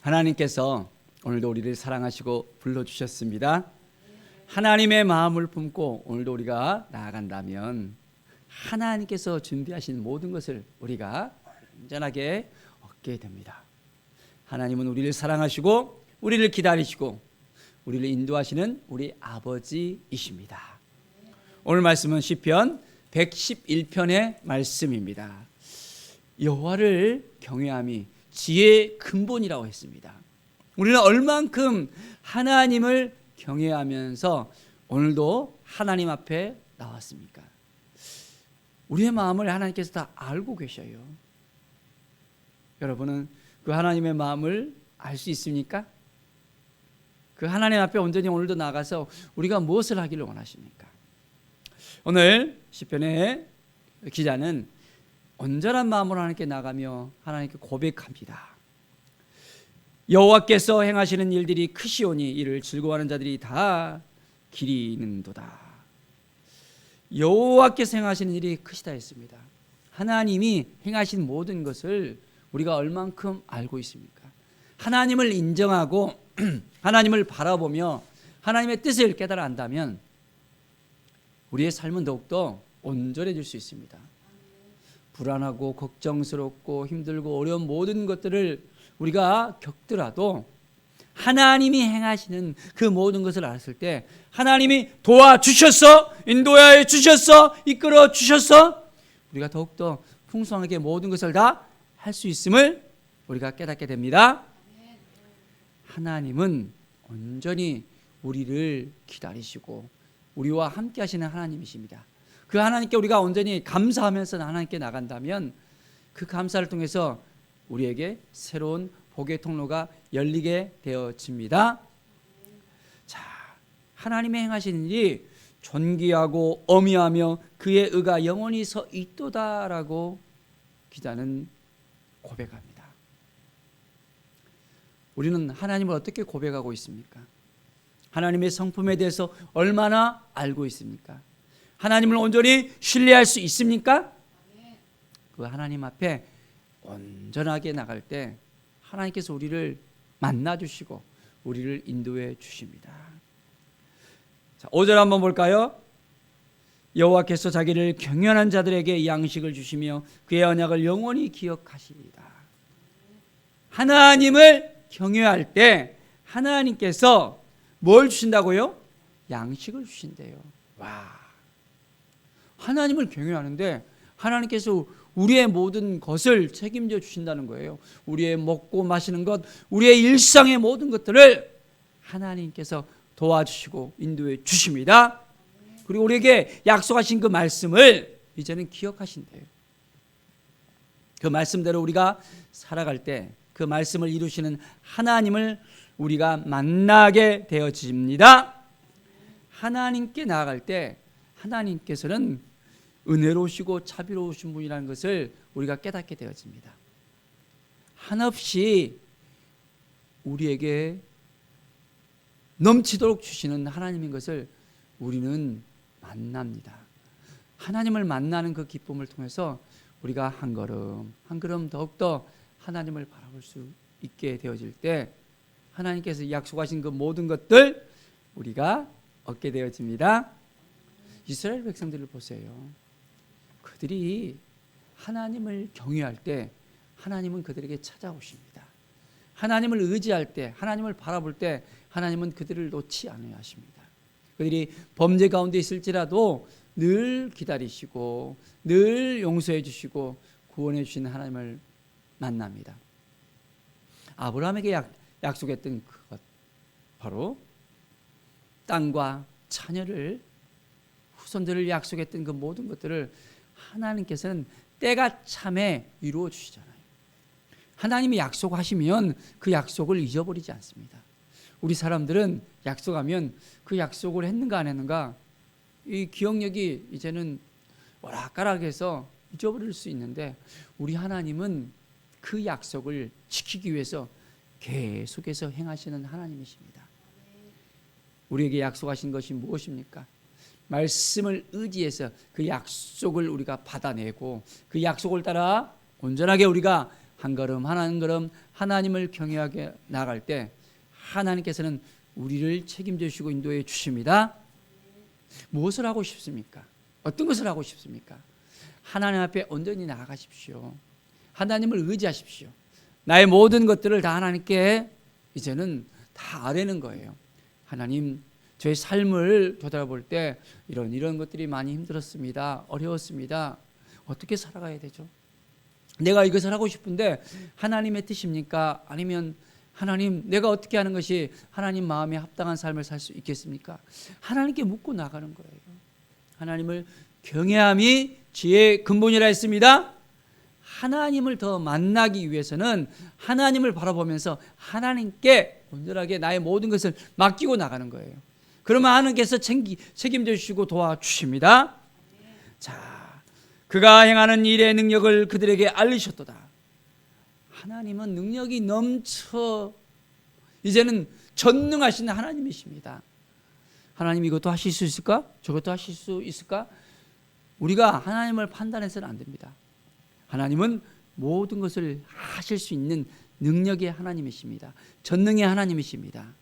하나님께서 오늘도 우리를 사랑하시고 불러주셨습니다. 하나님의 마음을 품고 오늘도 우리가 나아간다면 하나님께서 준비하신 모든 것을 우리가 온전하게 얻게 됩니다. 하나님은 우리를 사랑하시고 우리를 기다리시고 우리를 인도하시는 우리 아버지이십니다. 오늘 말씀은 시편 111편의 말씀입니다. 여호와를 경외함이 지혜의 근본이라고 했습니다. 우리는 얼만큼 하나님을 경외하면서 오늘도 하나님 앞에 나왔습니까? 우리의 마음을 하나님께서 다 알고 계셔요. 여러분은 그 하나님의 마음을 알 수 있습니까? 그 하나님 앞에 온전히 오늘도 나가서 우리가 무엇을 하기를 원하십니까? 오늘 시편의 기자는 온전한 마음으로 하나님께 나가며 하나님께 고백합니다. 여호와께서 행하시는 일들이 크시오니 이를 즐거워하는 자들이 다 기리는도다. 여호와께서 행하시는 일이 크시다 했습니다. 하나님이 행하신 모든 것을 우리가 얼만큼 알고 있습니까? 하나님을 인정하고 하나님을 바라보며 하나님의 뜻을 깨달아 안다면 우리의 삶은 더욱더 온전해질 수 있습니다. 불안하고 걱정스럽고 힘들고 어려운 모든 것들을 우리가 겪더라도 하나님이 행하시는 그 모든 것을 알았을 때 하나님이 도와주셨어, 인도하여 주셨어, 이끌어 주셨어, 우리가 더욱더 풍성하게 모든 것을 다 할 수 있음을 우리가 깨닫게 됩니다. 하나님은 온전히 우리를 기다리시고 우리와 함께 하시는 하나님이십니다. 그 하나님께 우리가 온전히 감사하면서 하나님께 나간다면 그 감사를 통해서 우리에게 새로운 복의 통로가 열리게 되어집니다. 자, 하나님의 행하시는 일이 존귀하고 어미하며 그의 의가 영원히 서 있도다라고 기자는 고백합니다. 우리는 하나님을 어떻게 고백하고 있습니까? 하나님의 성품에 대해서 얼마나 알고 있습니까? 하나님을 온전히 신뢰할 수 있습니까? 그 하나님 앞에 온전하게 나갈 때 하나님께서 우리를 만나주시고 우리를 인도해 주십니다. 자, 5절 한번 볼까요? 여호와께서 자기를 경외하는 자들에게 양식을 주시며 그의 언약을 영원히 기억하시리이다. 하나님을 경외할 때 하나님께서 뭘 주신다고요? 양식을 주신대요. 와, 하나님을 경외하는데 하나님께서 우리의 모든 것을 책임져 주신다는 거예요. 우리의 먹고 마시는 것, 우리의 일상의 모든 것들을 하나님께서 도와주시고 인도해 주십니다. 그리고 우리에게 약속하신 그 말씀을 이제는 기억하신대요. 그 말씀대로 우리가 살아갈 때 그 말씀을 이루시는 하나님을 우리가 만나게 되어집니다. 하나님께 나아갈 때 하나님께서는 은혜로우시고 자비로우신 분이라는 것을 우리가 깨닫게 되어집니다. 한없이 우리에게 넘치도록 주시는 하나님인 것을 우리는 만납니다. 하나님을 만나는 그 기쁨을 통해서 우리가 한 걸음 한 걸음 더욱더 하나님을 바라볼 수 있게 되어질 때 하나님께서 약속하신 그 모든 것들 우리가 얻게 되어집니다. 이스라엘 백성들을 보세요. 그들이 하나님을 경외할 때 하나님은 그들에게 찾아오십니다. 하나님을 의지할 때 하나님을 바라볼 때 하나님은 그들을 놓지 않으려 하십니다. 그들이 범죄 가운데 있을지라도 늘 기다리시고 늘 용서해 주시고 구원해 주시는 하나님을 만납니다. 아브라함에게 약속했던 그것, 바로 땅과 자녀를 후손들을 약속했던 그 모든 것들을 하나님께서는 때가 참에 이루어 주시잖아요. 하나님이 약속하시면 그 약속을 잊어버리지 않습니다. 우리 사람들은 약속하면 그 약속을 했는가 안 했는가 이 기억력이 이제는 오락가락해서 잊어버릴 수 있는데 우리 하나님은 그 약속을 지키기 위해서 계속해서 행하시는 하나님이십니다. 우리에게 약속하신 것이 무엇입니까? 말씀을 의지해서 그 약속을 우리가 받아내고 그 약속을 따라 온전하게 우리가 한 걸음 한 걸음 하나님을 경외하게 나아갈 때 하나님께서는 우리를 책임져 주시고 인도해 주십니다. 무엇을 하고 싶습니까? 어떤 것을 하고 싶습니까? 하나님 앞에 온전히 나아가십시오. 하나님을 의지하십시오. 나의 모든 것들을 다 하나님께 이제는 다 아뢰는 거예요. 하나님, 저의 삶을 되돌아볼 때 이런 것들이 많이 힘들었습니다. 어려웠습니다. 어떻게 살아가야 되죠? 내가 이것을 하고 싶은데 하나님의 뜻입니까? 아니면 하나님, 내가 어떻게 하는 것이 하나님 마음에 합당한 삶을 살 수 있겠습니까? 하나님께 묻고 나가는 거예요. 하나님을 경외함이 지혜의 근본이라 했습니다. 하나님을 더 만나기 위해서는 하나님을 바라보면서 하나님께 온전하게 나의 모든 것을 맡기고 나가는 거예요. 그러면 하나님께서 책임져 주시고 도와주십니다. 자, 그가 행하는 일의 능력을 그들에게 알리셨도다. 하나님은 능력이 넘쳐 이제는 전능하신 하나님이십니다. 하나님 이것도 하실 수 있을까? 저것도 하실 수 있을까? 우리가 하나님을 판단해서는 안 됩니다. 하나님은 모든 것을 하실 수 있는 능력의 하나님이십니다. 전능의 하나님이십니다.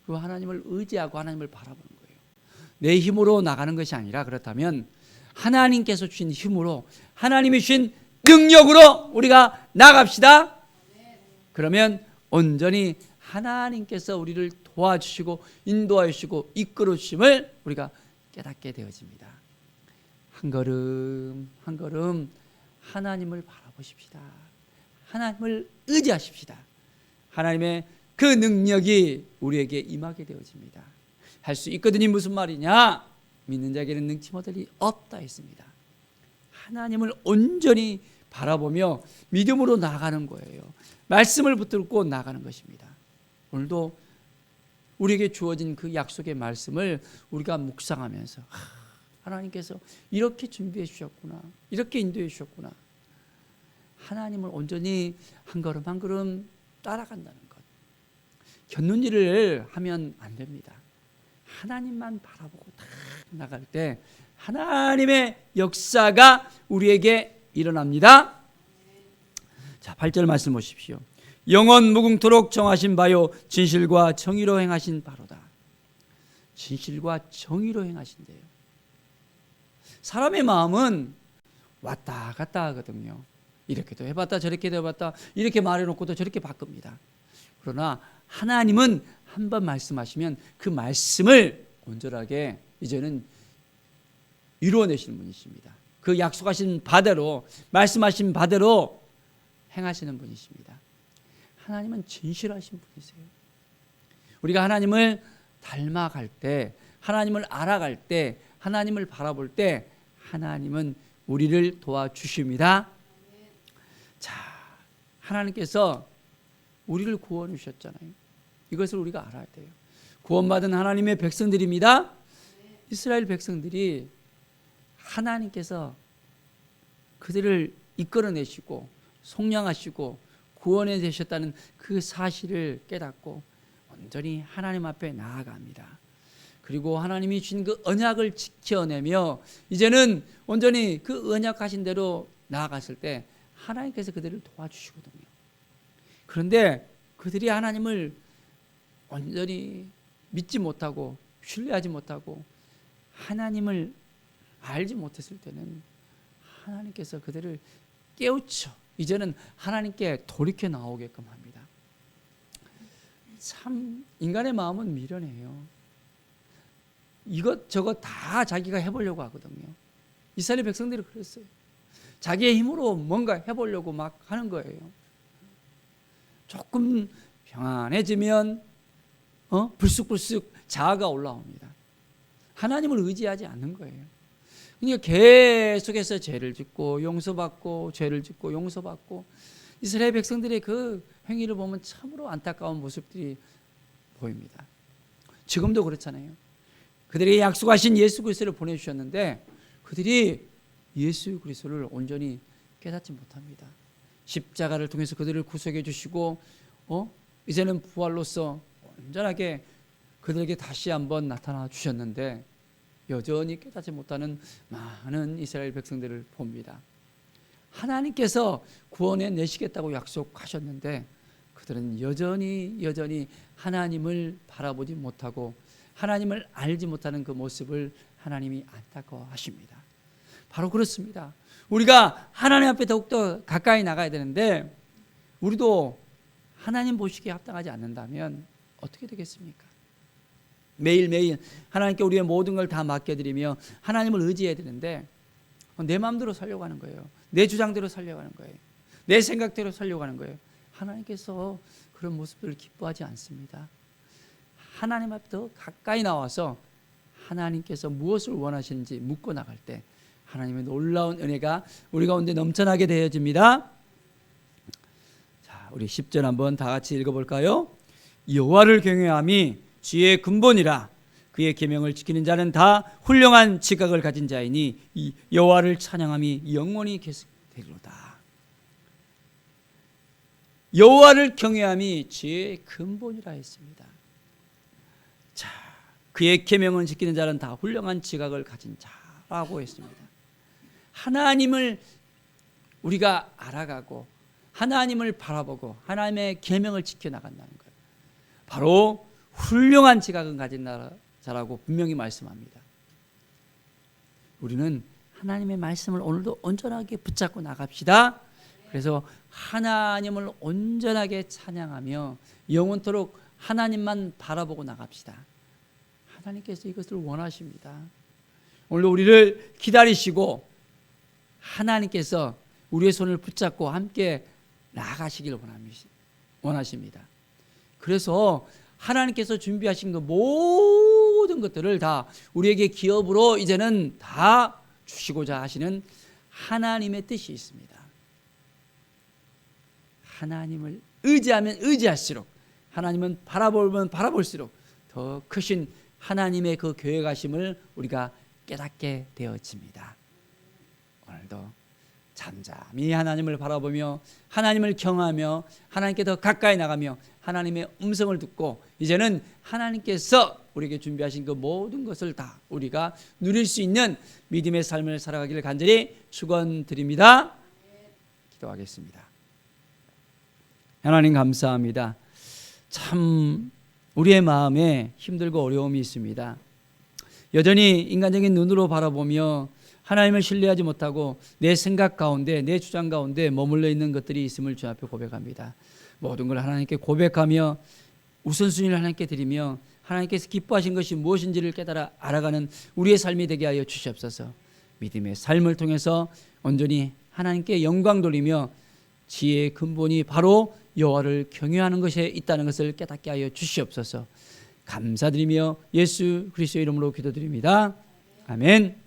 그 하나님을 의지하고 하나님을 바라보는 거예요. 내 힘으로 나가는 것이 아니라 그렇다면 하나님께서 주신 힘으로 하나님이 주신 능력으로 우리가 나갑시다. 그러면 온전히 하나님께서 우리를 도와주시고 인도하여 주시고 이끌어 주심을 우리가 깨닫게 되어집니다. 한 걸음 한 걸음 하나님을 바라보십시다. 하나님을 의지하십시다. 하나님의 그 능력이 우리에게 임하게 되어집니다. 할 수 있거든이 무슨 말이냐? 믿는 자에게는 능치 못할 일이 없다 했습니다. 하나님을 온전히 바라보며 믿음으로 나가는 거예요. 말씀을 붙들고 나가는 것입니다. 오늘도 우리에게 주어진 그 약속의 말씀을 우리가 묵상하면서 하나님께서 이렇게 준비해 주셨구나, 이렇게 인도해 주셨구나. 하나님을 온전히 한 걸음 한 걸음 따라간다는 것. 곁눈질을 하면 안 됩니다. 하나님만 바라보고 딱 나갈 때 하나님의 역사가 우리에게 일어납니다. 자, 8절 말씀 보십시오. 영원 무궁토록 정하신 바요 진실과 정의로 행하신 바로다. 진실과 정의로 행하신대요. 사람의 마음은 왔다 갔다 하거든요. 이렇게도 해봤다 저렇게도 해봤다 이렇게 말해놓고도 저렇게 바꿉니다. 그러나 하나님은 한번 말씀하시면 그 말씀을 온전하게 이제는 이루어내시는 분이십니다. 그 약속하신 바대로 말씀하신 바대로 행하시는 분이십니다. 하나님은 진실하신 분이세요. 우리가 하나님을 닮아갈 때, 하나님을 알아갈 때, 하나님을 바라볼 때 하나님은 우리를 도와주십니다. 자, 하나님께서 우리를 구원해 주셨잖아요. 이것을 우리가 알아야 돼요. 구원받은 하나님의 백성들입니다. 이스라엘 백성들이 하나님께서 그들을 이끌어내시고 속량하시고 구원해 주셨다는 그 사실을 깨닫고 온전히 하나님 앞에 나아갑니다. 그리고 하나님이 주신 그 언약을 지켜내며 이제는 온전히 그 언약하신 대로 나아갔을 때 하나님께서 그들을 도와주시거든요. 그런데 그들이 하나님을 온전히 믿지 못하고 신뢰하지 못하고 하나님을 알지 못했을 때는 하나님께서 그들을 깨우쳐 이제는 하나님께 돌이켜 나오게끔 합니다. 참 인간의 마음은 미련해요. 이것저것 다 자기가 해보려고 하거든요. 이스라엘 백성들이 그랬어요. 자기의 힘으로 뭔가 해보려고 막 하는 거예요. 조금 평안해지면 불쑥불쑥 자아가 올라옵니다. 하나님을 의지하지 않는 거예요. 그러니까 계속해서 죄를 짓고 용서받고 죄를 짓고 용서받고 이스라엘 백성들의 그 행위를 보면 참으로 안타까운 모습들이 보입니다. 지금도 그렇잖아요. 그들이 약속하신 예수 그리스도를 보내주셨는데 그들이 예수 그리스도를 온전히 깨닫지 못합니다. 십자가를 통해서 그들을 구속해 주시고 이제는 부활로서 온전하게 그들에게 다시 한번 나타나 주셨는데 여전히 깨닫지 못하는 많은 이스라엘 백성들을 봅니다. 하나님께서 구원해 내시겠다고 약속하셨는데 그들은 여전히 하나님을 바라보지 못하고 하나님을 알지 못하는 그 모습을 하나님이 안타까워하십니다. 바로 그렇습니다. 우리가 하나님 앞에 더욱더 가까이 나가야 되는데 우리도 하나님 보시기에 합당하지 않는다면 어떻게 되겠습니까? 매일매일 하나님께 우리의 모든 걸 다 맡겨드리며 하나님을 의지해야 되는데 내 마음대로 살려고 하는 거예요. 내 주장대로 살려고 하는 거예요. 내 생각대로 살려고 하는 거예요. 하나님께서 그런 모습들을 기뻐하지 않습니다. 하나님 앞에 더 가까이 나와서 하나님께서 무엇을 원하시는지 묻고 나갈 때 하나님의 놀라운 은혜가 우리 가운데 넘쳐나게 되어집니다. 자, 우리 10절 한번 다 같이 읽어볼까요? 여호와를 경외함이 지혜의 근본이라 그의 계명을 지키는 자는 다 훌륭한 지각을 가진 자이니 이 여호와를 찬양함이 영원히 계속되리로다. 여호와를 경외함이 지혜의 근본이라 했습니다. 자, 그의 계명을 지키는 자는 다 훌륭한 지각을 가진 자라고 했습니다. 하나님을 우리가 알아가고 하나님을 바라보고 하나님의 계명을 지켜나간다는 거예요. 바로 훌륭한 지각을 가진 자라고 분명히 말씀합니다. 우리는 하나님의 말씀을 오늘도 온전하게 붙잡고 나갑시다. 그래서 하나님을 온전하게 찬양하며 영원토록 하나님만 바라보고 나갑시다. 하나님께서 이것을 원하십니다. 오늘 우리를 기다리시고 하나님께서 우리의 손을 붙잡고 함께 나아가시길 원하십니다. 그래서 하나님께서 준비하신 그 모든 것들을 다 우리에게 기업으로 이제는 다 주시고자 하시는 하나님의 뜻이 있습니다. 하나님을 의지하면 의지할수록, 하나님은 바라보면 바라볼수록 더 크신 하나님의 그 계획하심을 우리가 깨닫게 되어집니다. 오늘도 잠잠히 하나님을 바라보며 하나님을 경하며 하나님께 더 가까이 나가며 하나님의 음성을 듣고 이제는 하나님께서 우리에게 준비하신 그 모든 것을 다 우리가 누릴 수 있는 믿음의 삶을 살아가기를 간절히 축원드립니다. 기도하겠습니다. 하나님 감사합니다. 참 우리의 마음에 힘들고 어려움이 있습니다. 여전히 인간적인 눈으로 바라보며 하나님을 신뢰하지 못하고 내 생각 가운데 내 주장 가운데 머물러 있는 것들이 있음을 주 앞에 고백합니다. 모든 걸 하나님께 고백하며 우선순위를 하나님께 드리며 하나님께서 기뻐하신 것이 무엇인지를 깨달아 알아가는 우리의 삶이 되게 하여 주시옵소서. 믿음의 삶을 통해서 온전히 하나님께 영광 돌리며 지혜의 근본이 바로 여호와를 경외하는 것에 있다는 것을 깨닫게 하여 주시옵소서. 감사드리며 예수 그리스도의 이름으로 기도드립니다. 아멘.